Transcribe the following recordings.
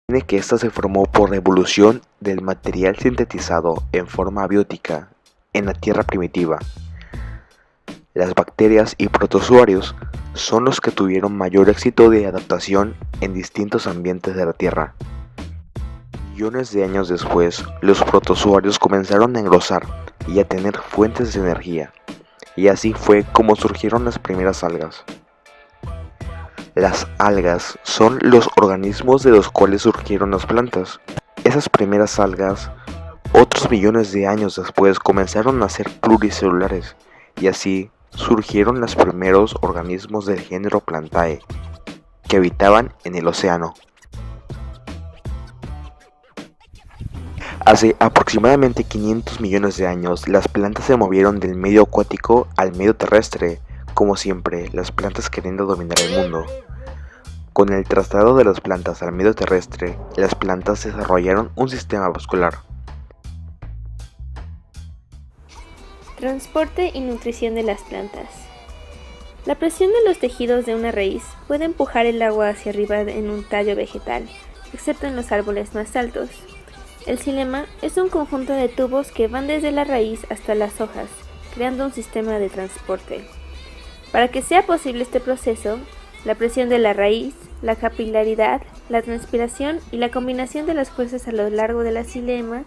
Tiene que ésta se formó por la evolución del material sintetizado en forma abiótica en la Tierra primitiva. Las bacterias y protozoarios son los que tuvieron mayor éxito de adaptación en distintos ambientes de la Tierra. Millones de años después, los protozoarios comenzaron a engrosar y a tener fuentes de energía, y así fue como surgieron las primeras algas. Las algas son los organismos de los cuales surgieron las plantas. Esas primeras algas, otros millones de años después, comenzaron a ser pluricelulares, y así surgieron los primeros organismos del género Plantae, que habitaban en el océano. Hace aproximadamente 500 millones de años, las plantas se movieron del medio acuático al medio terrestre, como siempre, las plantas queriendo dominar el mundo. Con el traslado de las plantas al medio terrestre, las plantas desarrollaron un sistema vascular. Transporte y nutrición de las plantas. La presión de los tejidos de una raíz puede empujar el agua hacia arriba en un tallo vegetal, excepto en los árboles más altos. El xilema es un conjunto de tubos que van desde la raíz hasta las hojas, creando un sistema de transporte. Para que sea posible este proceso, la presión de la raíz, la capilaridad, la transpiración y la combinación de las fuerzas a lo largo de la xilema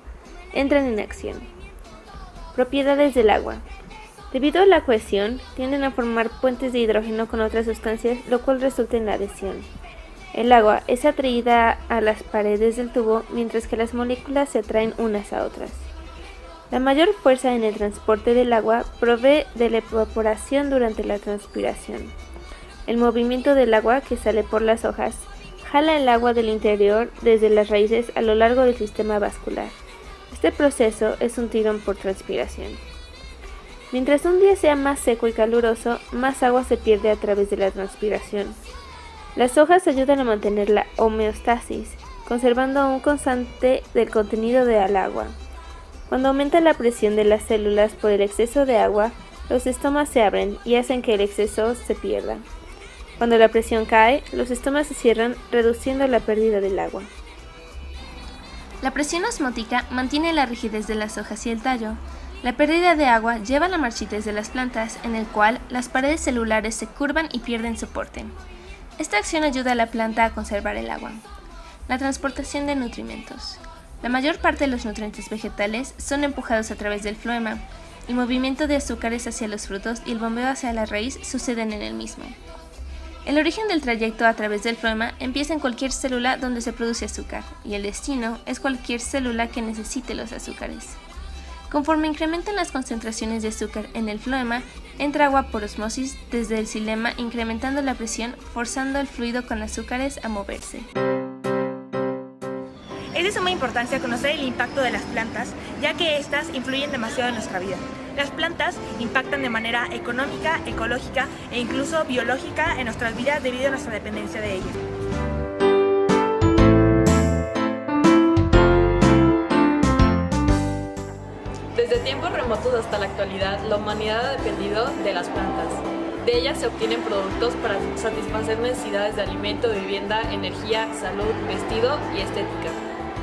entran en acción. Propiedades del agua. Debido a la cohesión, tienden a formar puentes de hidrógeno con otras sustancias, lo cual resulta en la adhesión. El agua es atraída a las paredes del tubo, mientras que las moléculas se atraen unas a otras. La mayor fuerza en el transporte del agua provee de la evaporación durante la transpiración. El movimiento del agua que sale por las hojas jala el agua del interior desde las raíces a lo largo del sistema vascular. Este proceso es un tirón por transpiración. Mientras un día sea más seco y caluroso, más agua se pierde a través de la transpiración. Las hojas ayudan a mantener la homeostasis, conservando un constante del contenido del agua. Cuando aumenta la presión de las células por el exceso de agua, los estomas se abren y hacen que el exceso se pierda. Cuando la presión cae, los estomas se cierran, reduciendo la pérdida del agua. La presión osmótica mantiene la rigidez de las hojas y el tallo. La pérdida de agua lleva a la marchitez de las plantas, en el cual las paredes celulares se curvan y pierden soporte. Esta acción ayuda a la planta a conservar el agua. La transportación de nutrimentos. La mayor parte de los nutrientes vegetales son empujados a través del floema. El movimiento de azúcares hacia los frutos y el bombeo hacia la raíz suceden en el mismo. El origen del trayecto a través del floema empieza en cualquier célula donde se produce azúcar, y el destino es cualquier célula que necesite los azúcares. Conforme incrementan las concentraciones de azúcar en el floema, entra agua por osmosis desde el xilema, incrementando la presión, forzando el fluido con azúcares a moverse. Es de suma importancia conocer el impacto de las plantas, ya que éstas influyen demasiado en nuestra vida. Las plantas impactan de manera económica, ecológica e incluso biológica en nuestras vidas debido a nuestra dependencia de ellas. Desde tiempos remotos hasta la actualidad, la humanidad ha dependido de las plantas. De ellas se obtienen productos para satisfacer necesidades de alimento, vivienda, energía, salud, vestido y estética.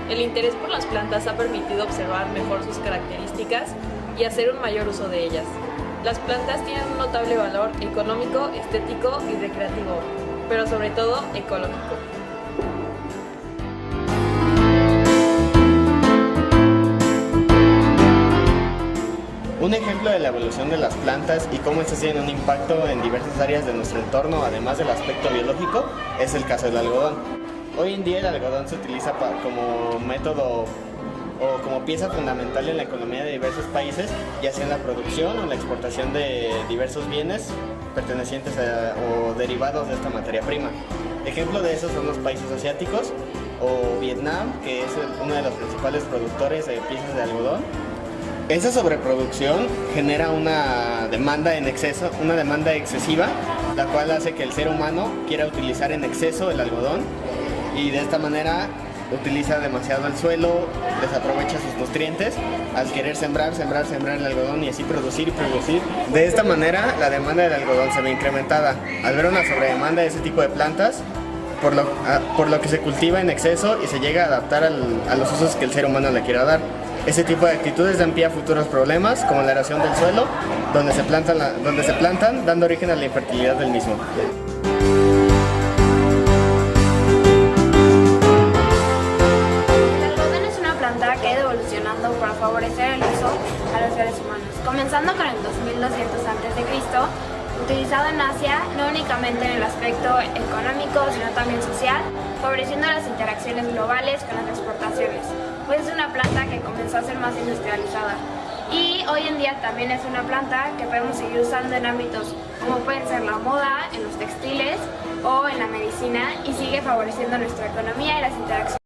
El interés por las plantas ha permitido observar mejor sus características y hacer un mayor uso de ellas. Las plantas tienen un notable valor económico, estético y recreativo, pero sobre todo ecológico. Un ejemplo de la evolución de las plantas y cómo estas tienen un impacto en diversas áreas de nuestro entorno, además del aspecto biológico, es el caso del algodón. Hoy en día el algodón se utiliza como método o como pieza fundamental en la economía de diversos países, ya sea en la producción o la exportación de diversos bienes pertenecientes o derivados de esta materia prima. Ejemplo de esos son los países asiáticos o Vietnam, que es uno de los principales productores de piezas de algodón. Esa sobreproducción genera una demanda en exceso, una demanda excesiva, la cual hace que el ser humano quiera utilizar en exceso el algodón y de esta manera utiliza demasiado el suelo, desaprovecha sus nutrientes al querer sembrar el algodón y así producir y producir. De esta manera la demanda del algodón se ve incrementada. Al ver una sobredemanda de ese tipo de plantas, por lo que se cultiva en exceso y se llega a adaptar a los usos que el ser humano le quiera dar. Ese tipo de actitudes dan pie a futuros problemas, como la erosión del suelo, donde se plantan, dando origen a la infertilidad del mismo. El algodón es una planta que ha ido evolucionando para favorecer el uso a los seres humanos, comenzando con el 2200 a.C., utilizado en Asia no únicamente en el aspecto económico, sino también social, favoreciendo las interacciones globales con las exportaciones, pues es una planta que comenzó a ser más industrializada. Y hoy en día también es una planta que podemos seguir usando en ámbitos como pueden ser la moda, en los textiles o en la medicina, y sigue favoreciendo nuestra economía y las interacciones